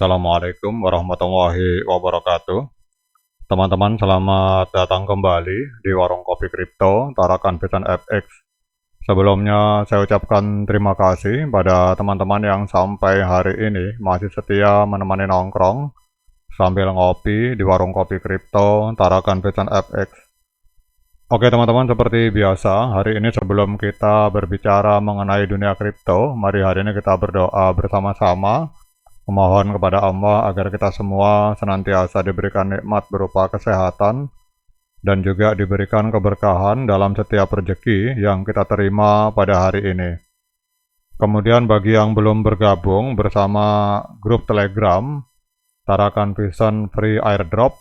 Assalamualaikum warahmatullahi wabarakatuh. Teman-teman, selamat datang kembali di Warung Kopi Kripto Tarakan Pisan FX. Sebelumnya saya ucapkan terima kasih pada teman-teman yang sampai hari ini masih setia menemani nongkrong sambil ngopi di Warung Kopi Kripto Tarakan Pisan FX. Oke teman-teman, seperti biasa, hari ini sebelum kita berbicara mengenai dunia kripto, mari hari ini kita berdoa bersama-sama, memohon kepada Allah agar kita semua senantiasa diberikan nikmat berupa kesehatan dan juga diberikan keberkahan dalam setiap rezeki yang kita terima pada hari ini. Kemudian bagi yang belum bergabung bersama grup Telegram Tarakan Pisan Free Airdrop,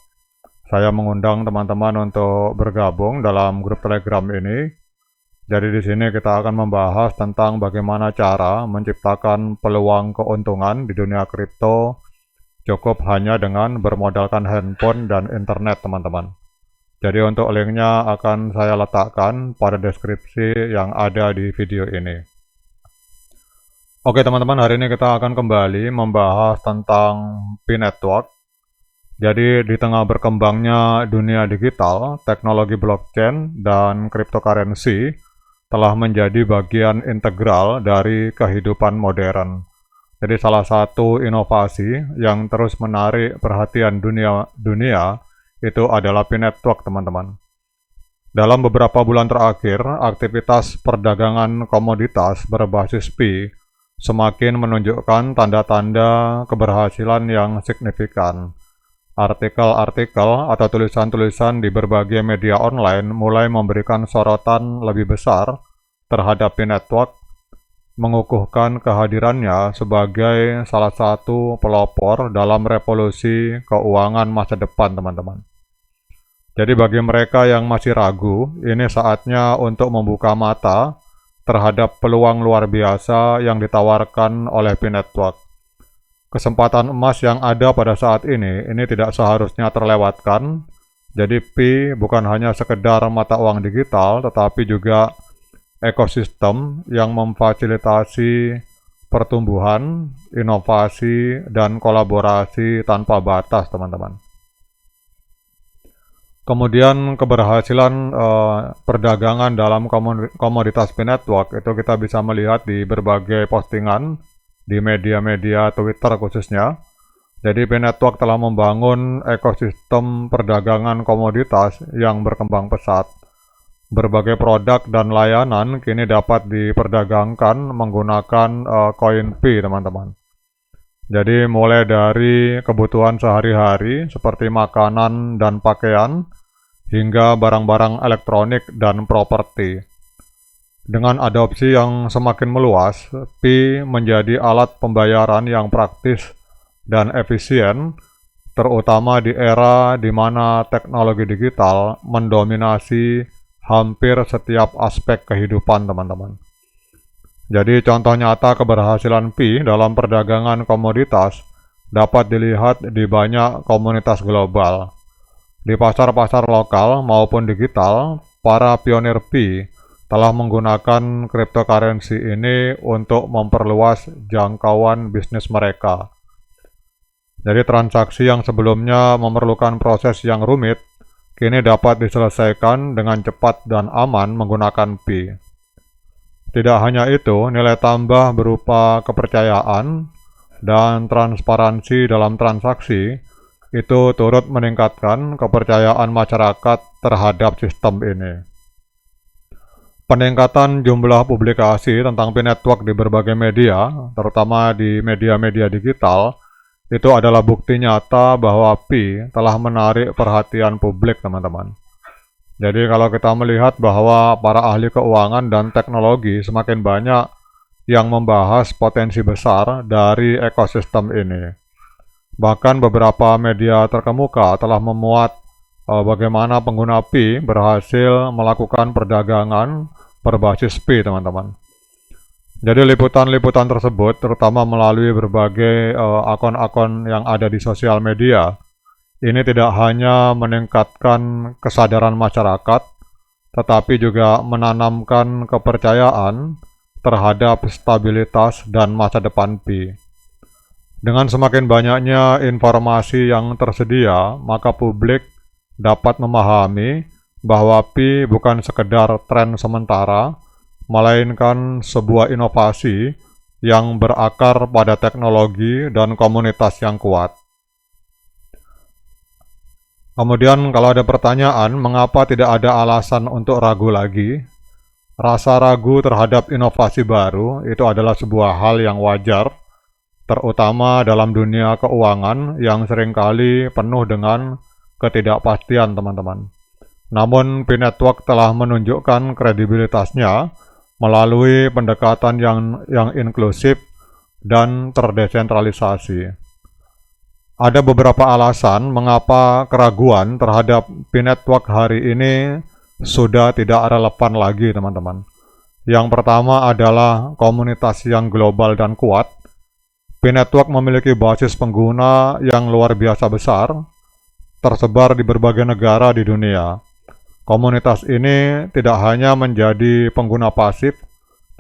saya mengundang teman-teman untuk bergabung dalam grup Telegram ini. Jadi di sini kita akan membahas tentang bagaimana cara menciptakan peluang keuntungan di dunia kripto cukup hanya dengan bermodalkan handphone dan internet, teman-teman. Jadi untuk linknya akan saya letakkan pada deskripsi yang ada di video ini. Oke teman-teman, hari ini kita akan kembali membahas tentang P-Network. Jadi di tengah berkembangnya dunia digital, teknologi blockchain dan cryptocurrency telah menjadi bagian integral dari kehidupan modern. Jadi salah satu inovasi yang terus menarik perhatian dunia itu adalah P-Network, teman-teman. Dalam beberapa bulan terakhir, aktivitas perdagangan komoditas berbasis P semakin menunjukkan tanda-tanda keberhasilan yang signifikan. Artikel-artikel atau tulisan-tulisan di berbagai media online mulai memberikan sorotan lebih besar terhadap P-Network, mengukuhkan kehadirannya sebagai salah satu pelopor dalam revolusi keuangan masa depan, teman-teman. Jadi bagi mereka yang masih ragu, ini saatnya untuk membuka mata terhadap peluang luar biasa yang ditawarkan oleh P-Network. Kesempatan emas yang ada pada saat ini tidak seharusnya terlewatkan. Jadi P bukan hanya sekedar mata uang digital, tetapi juga ekosistem yang memfasilitasi pertumbuhan, inovasi, dan kolaborasi tanpa batas, teman-teman. Kemudian keberhasilan perdagangan dalam komoditas P-Network itu kita bisa melihat di berbagai postingan di media-media Twitter khususnya. Jadi P-Network telah membangun ekosistem perdagangan komoditas yang berkembang pesat. Berbagai produk dan layanan kini dapat diperdagangkan menggunakan koin P, teman-teman. Jadi mulai dari kebutuhan sehari-hari seperti makanan dan pakaian hingga barang-barang elektronik dan properti. Dengan adopsi yang semakin meluas, P menjadi alat pembayaran yang praktis dan efisien, terutama di era di mana teknologi digital mendominasi hampir setiap aspek kehidupan, teman-teman. Jadi contoh nyata keberhasilan P dalam perdagangan komoditas dapat dilihat di banyak komunitas global. Di pasar-pasar lokal maupun digital, para pionir P telah menggunakan cryptocurrency ini untuk memperluas jangkauan bisnis mereka. Jadi transaksi yang sebelumnya memerlukan proses yang rumit, kini dapat diselesaikan dengan cepat dan aman menggunakan P. Tidak hanya itu, nilai tambah berupa kepercayaan dan transparansi dalam transaksi itu turut meningkatkan kepercayaan masyarakat terhadap sistem ini. Peningkatan jumlah publikasi tentang P-Network di berbagai media, terutama di media-media digital, itu adalah bukti nyata bahwa P telah menarik perhatian publik, teman-teman. Jadi kalau kita melihat bahwa para ahli keuangan dan teknologi semakin banyak yang membahas potensi besar dari ekosistem ini. Bahkan beberapa media terkemuka telah memuat bagaimana pengguna P berhasil melakukan perdagangan berbasis P, teman-teman. Jadi liputan-liputan tersebut terutama melalui berbagai akun-akun yang ada di sosial media, ini tidak hanya meningkatkan kesadaran masyarakat, tetapi juga menanamkan kepercayaan terhadap stabilitas dan masa depan Pi. Dengan semakin banyaknya informasi yang tersedia, maka publik dapat memahami bahwa Pi bukan sekedar tren sementara, melainkan sebuah inovasi yang berakar pada teknologi dan komunitas yang kuat. Kemudian kalau ada pertanyaan, mengapa tidak ada alasan untuk ragu lagi? Rasa ragu terhadap inovasi baru itu adalah sebuah hal yang wajar, terutama dalam dunia keuangan yang seringkali penuh dengan ketidakpastian, teman-teman. Namun, P-Network telah menunjukkan kredibilitasnya melalui pendekatan yang inklusif dan terdesentralisasi. Ada beberapa alasan mengapa keraguan terhadap P-Network hari ini sudah tidak relevan lagi, teman-teman. Yang pertama adalah komunitas yang global dan kuat. P-Network memiliki basis pengguna yang luar biasa besar, tersebar di berbagai negara di dunia. Komunitas ini tidak hanya menjadi pengguna pasif,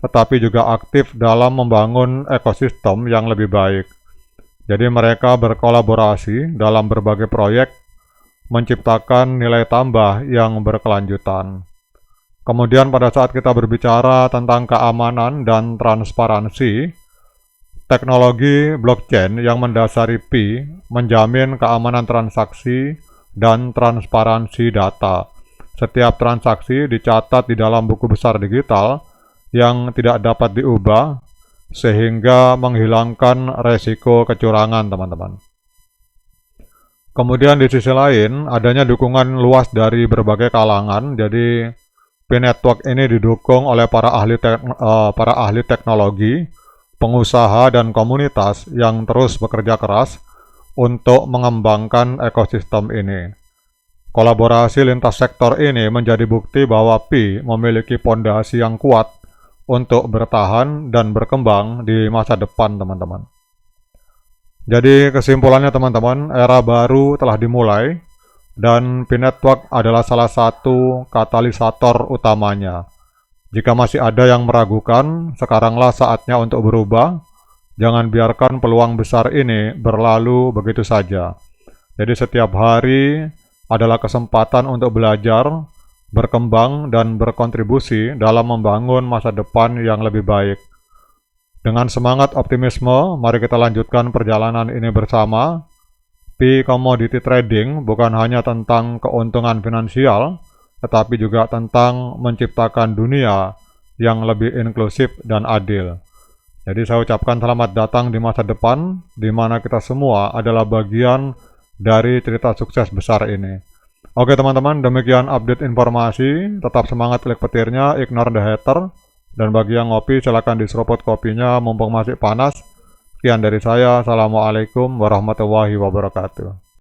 tetapi juga aktif dalam membangun ekosistem yang lebih baik. Jadi mereka berkolaborasi dalam berbagai proyek, menciptakan nilai tambah yang berkelanjutan. Kemudian pada saat kita berbicara tentang keamanan dan transparansi, teknologi blockchain yang mendasari Pi menjamin keamanan transaksi dan transparansi data. Setiap transaksi dicatat di dalam buku besar digital yang tidak dapat diubah, sehingga menghilangkan resiko kecurangan, teman-teman. Kemudian di sisi lain, adanya dukungan luas dari berbagai kalangan. Jadi P-Network ini didukung oleh para ahli teknologi, pengusaha, dan komunitas yang terus bekerja keras untuk mengembangkan ekosistem ini. Kolaborasi lintas sektor ini menjadi bukti bahwa Pi memiliki fondasi yang kuat untuk bertahan dan berkembang di masa depan, teman-teman. Jadi kesimpulannya, teman-teman, era baru telah dimulai dan P-Network adalah salah satu katalisator utamanya. Jika masih ada yang meragukan, sekaranglah saatnya untuk berubah. Jangan biarkan peluang besar ini berlalu begitu saja. Jadi setiap hari adalah kesempatan untuk belajar, berkembang, dan berkontribusi dalam membangun masa depan yang lebih baik. Dengan semangat optimisme, mari kita lanjutkan perjalanan ini bersama. Pi Commodity Trading bukan hanya tentang keuntungan finansial, tetapi juga tentang menciptakan dunia yang lebih inklusif dan adil. Jadi saya ucapkan selamat datang di masa depan, di mana kita semua adalah bagian dari cerita sukses besar ini. Oke teman-teman, demikian update informasi. Tetap semangat klik petirnya, ignore the hater. Dan bagi yang ngopi, silakan diseruput kopinya mumpung masih panas. Sekian dari saya, Assalamualaikum warahmatullahi wabarakatuh.